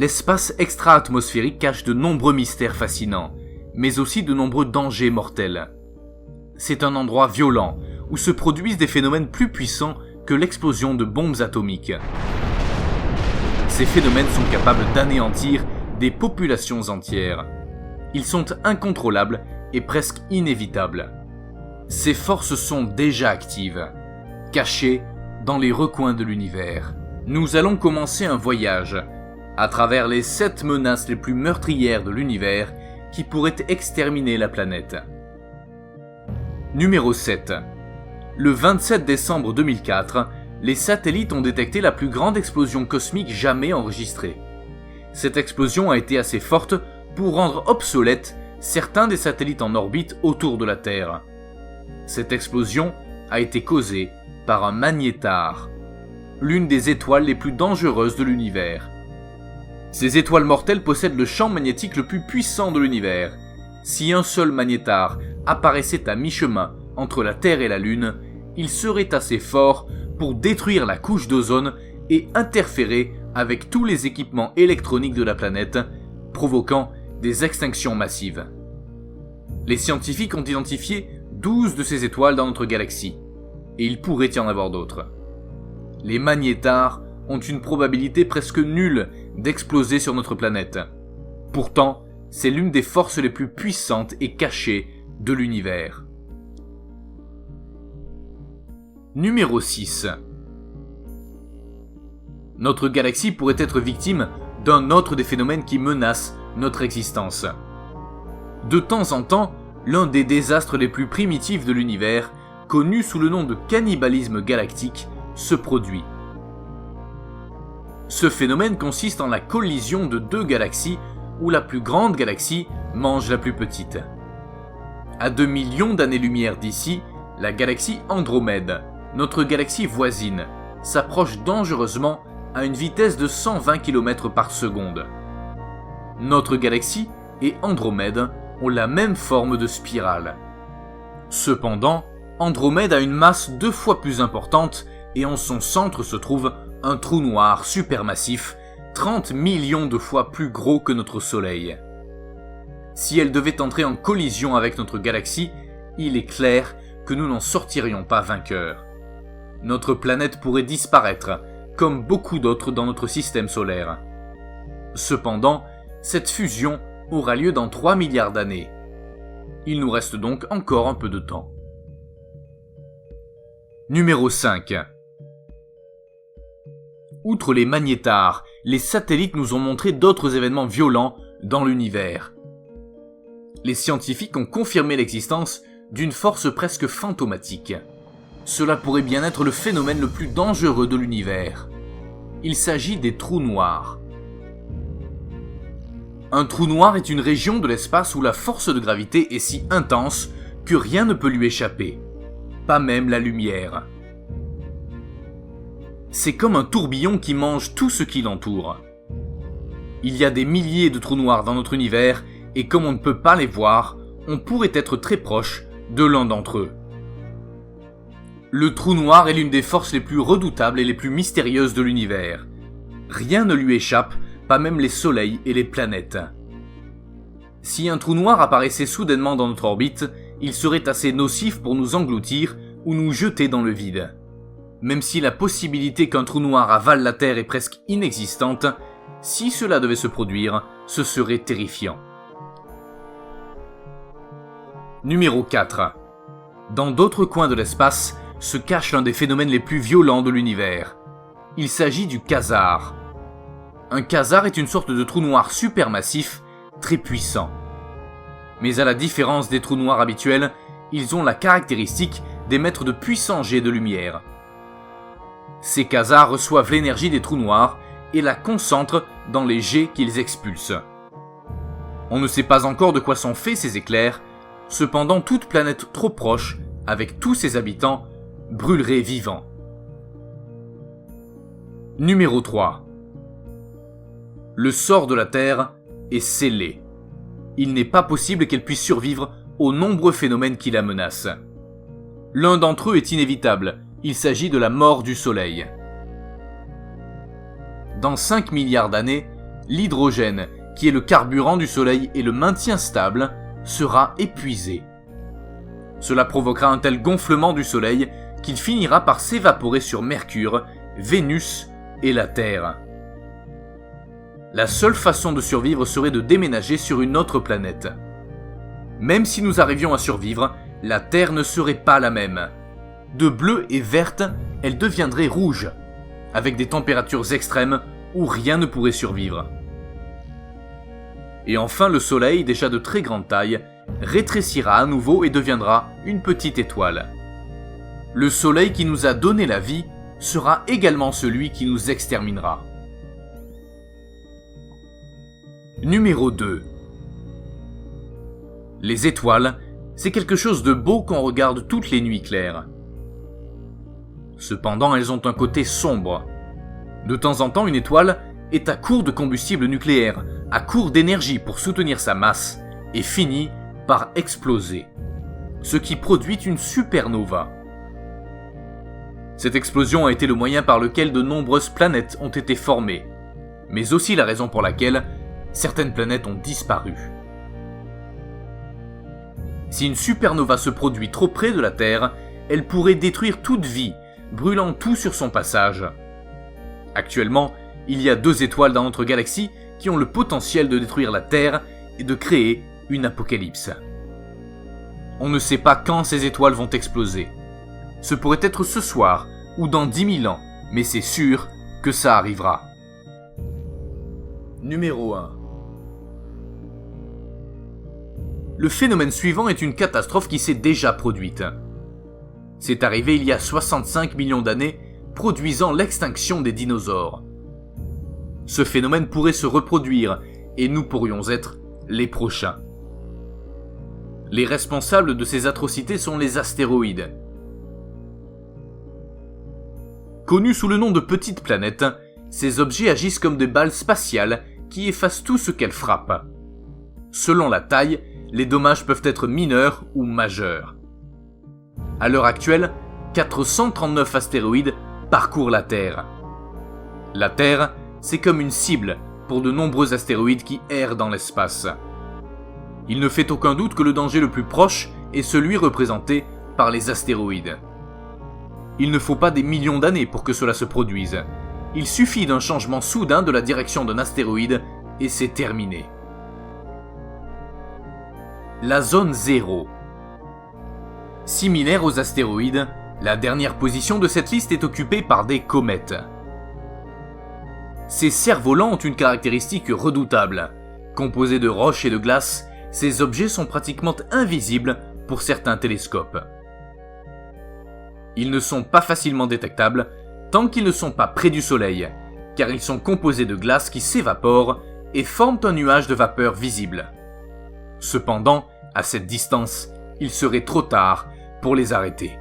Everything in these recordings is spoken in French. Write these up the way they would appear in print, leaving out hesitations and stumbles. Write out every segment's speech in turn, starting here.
l'espace extra-atmosphérique cache de nombreux mystères fascinants, mais aussi de nombreux dangers mortels. C'est un endroit violent, où se produisent des phénomènes plus puissants que l'explosion de bombes atomiques. Ces phénomènes sont capables d'anéantir des populations entières. Ils sont incontrôlables et presque inévitables. Ces forces sont déjà actives, cachées dans les recoins de l'univers. Nous allons commencer un voyage à travers les 7 menaces les plus meurtrières de l'univers qui pourraient exterminer la planète. Numéro 7. Le 27 décembre 2004, les satellites ont détecté la plus grande explosion cosmique jamais enregistrée. Cette explosion a été assez forte pour rendre obsolètes certains des satellites en orbite autour de la Terre. Cette explosion a été causée par un magnétar, l'une des étoiles les plus dangereuses de l'univers. Ces étoiles mortelles possèdent le champ magnétique le plus puissant de l'univers. Si un seul magnétar apparaissait à mi-chemin entre la Terre et la Lune, il serait assez fort pour détruire la couche d'ozone et interférer avec tous les équipements électroniques de la planète, provoquant des extinctions massives. Les scientifiques ont identifié 12 de ces étoiles dans notre galaxie, et il pourrait y en avoir d'autres. Les magnétars ont une probabilité presque nulle d'exploser sur notre planète. Pourtant, c'est l'une des forces les plus puissantes et cachées de l'univers. Numéro 6. Notre galaxie pourrait être victime d'un autre des phénomènes qui menacent notre existence. De temps en temps, l'un des désastres les plus primitifs de l'univers, connu sous le nom de cannibalisme galactique, se produit. Ce phénomène consiste en la collision de 2 galaxies où la plus grande galaxie mange la plus petite. À 2 millions d'années-lumière d'ici, la galaxie Andromède, notre galaxie voisine, s'approche dangereusement à une vitesse de 120 km par seconde. Notre galaxie et Andromède ont la même forme de spirale. Cependant, Andromède a une masse 2 fois plus importante et en son centre se trouve un trou noir supermassif, 30 millions de fois plus gros que notre Soleil. Si elle devait entrer en collision avec notre galaxie, il est clair que nous n'en sortirions pas vainqueurs. Notre planète pourrait disparaître, comme beaucoup d'autres dans notre système solaire. Cependant, cette fusion aura lieu dans 3 milliards d'années. Il nous reste donc encore un peu de temps. Numéro 5. Outre les magnétars, les satellites nous ont montré d'autres événements violents dans l'univers. Les scientifiques ont confirmé l'existence d'une force presque fantomatique. Cela pourrait bien être le phénomène le plus dangereux de l'univers. Il s'agit des trous noirs. Un trou noir est une région de l'espace où la force de gravité est si intense que rien ne peut lui échapper, pas même la lumière. C'est comme un tourbillon qui mange tout ce qui l'entoure. Il y a des milliers de trous noirs dans notre univers et comme on ne peut pas les voir, on pourrait être très proche de l'un d'entre eux. Le trou noir est l'une des forces les plus redoutables et les plus mystérieuses de l'univers. Rien ne lui échappe, pas même les soleils et les planètes. Si un trou noir apparaissait soudainement dans notre orbite, il serait assez nocif pour nous engloutir ou nous jeter dans le vide. Même si la possibilité qu'un trou noir avale la Terre est presque inexistante, si cela devait se produire, ce serait terrifiant. Numéro 4. Dans d'autres coins de l'espace se cache l'un des phénomènes les plus violents de l'univers. Il s'agit du quasar. Un quasar est une sorte de trou noir supermassif, très puissant. Mais à la différence des trous noirs habituels, ils ont la caractéristique d'émettre de puissants jets de lumière. Ces quasars reçoivent l'énergie des trous noirs et la concentrent dans les jets qu'ils expulsent. On ne sait pas encore de quoi sont faits ces éclairs, cependant toute planète trop proche, avec tous ses habitants, brûlerait vivant. Numéro 3. Le sort de la Terre est scellé. Il n'est pas possible qu'elle puisse survivre aux nombreux phénomènes qui la menacent. L'un d'entre eux est inévitable, il s'agit de la mort du Soleil. Dans 5 milliards d'années, l'hydrogène, qui est le carburant du Soleil et le maintient stable, sera épuisé. Cela provoquera un tel gonflement du Soleil qu'il finira par s'évaporer sur Mercure, Vénus et la Terre. La seule façon de survivre serait de déménager sur une autre planète. Même si nous arrivions à survivre, la Terre ne serait pas la même. De bleue et verte, elle deviendrait rouge, avec des températures extrêmes où rien ne pourrait survivre. Et enfin, le Soleil, déjà de très grande taille, rétrécira à nouveau et deviendra une petite étoile. Le Soleil qui nous a donné la vie sera également celui qui nous exterminera. Numéro 2. Les étoiles, c'est quelque chose de beau qu'on regarde toutes les nuits claires. Cependant, elles ont un côté sombre. De temps en temps, une étoile est à court de combustible nucléaire, à court d'énergie pour soutenir sa masse, et finit par exploser, ce qui produit une supernova. Cette explosion a été le moyen par lequel de nombreuses planètes ont été formées, mais aussi la raison pour laquelle certaines planètes ont disparu. Si une supernova se produit trop près de la Terre, elle pourrait détruire toute vie, brûlant tout sur son passage. Actuellement, il y a 2 étoiles dans notre galaxie qui ont le potentiel de détruire la Terre et de créer une apocalypse. On ne sait pas quand ces étoiles vont exploser. Ce pourrait être ce soir ou dans 10 000 ans, mais c'est sûr que ça arrivera. Numéro 1. Le phénomène suivant est une catastrophe qui s'est déjà produite. C'est arrivé il y a 65 millions d'années, produisant l'extinction des dinosaures. Ce phénomène pourrait se reproduire, et nous pourrions être les prochains. Les responsables de ces atrocités sont les astéroïdes. Connus sous le nom de petites planètes, ces objets agissent comme des balles spatiales qui effacent tout ce qu'elles frappent. Selon la taille, les dommages peuvent être mineurs ou majeurs. À l'heure actuelle, 439 astéroïdes parcourent la Terre. La Terre, c'est comme une cible pour de nombreux astéroïdes qui errent dans l'espace. Il ne fait aucun doute que le danger le plus proche est celui représenté par les astéroïdes. Il ne faut pas des millions d'années pour que cela se produise. Il suffit d'un changement soudain de la direction d'un astéroïde et c'est terminé. La zone 0. Similaire aux astéroïdes, la dernière position de cette liste est occupée par des comètes. Ces cerfs-volants ont une caractéristique redoutable. Composés de roches et de glace, ces objets sont pratiquement invisibles pour certains télescopes. Ils ne sont pas facilement détectables tant qu'ils ne sont pas près du Soleil, car ils sont composés de glace qui s'évapore et forment un nuage de vapeur visible. Cependant, à cette distance, il serait trop tard pour les arrêter.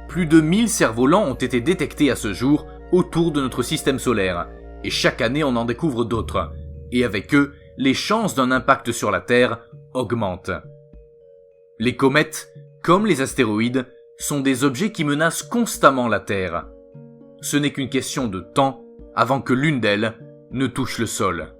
Plus de 1000 cerfs-volants ont été détectés à ce jour autour de notre système solaire, et chaque année on en découvre d'autres, et avec eux, les chances d'un impact sur la Terre augmentent. Les comètes, comme les astéroïdes, sont des objets qui menacent constamment la Terre. Ce n'est qu'une question de temps avant que l'une d'elles ne touche le sol.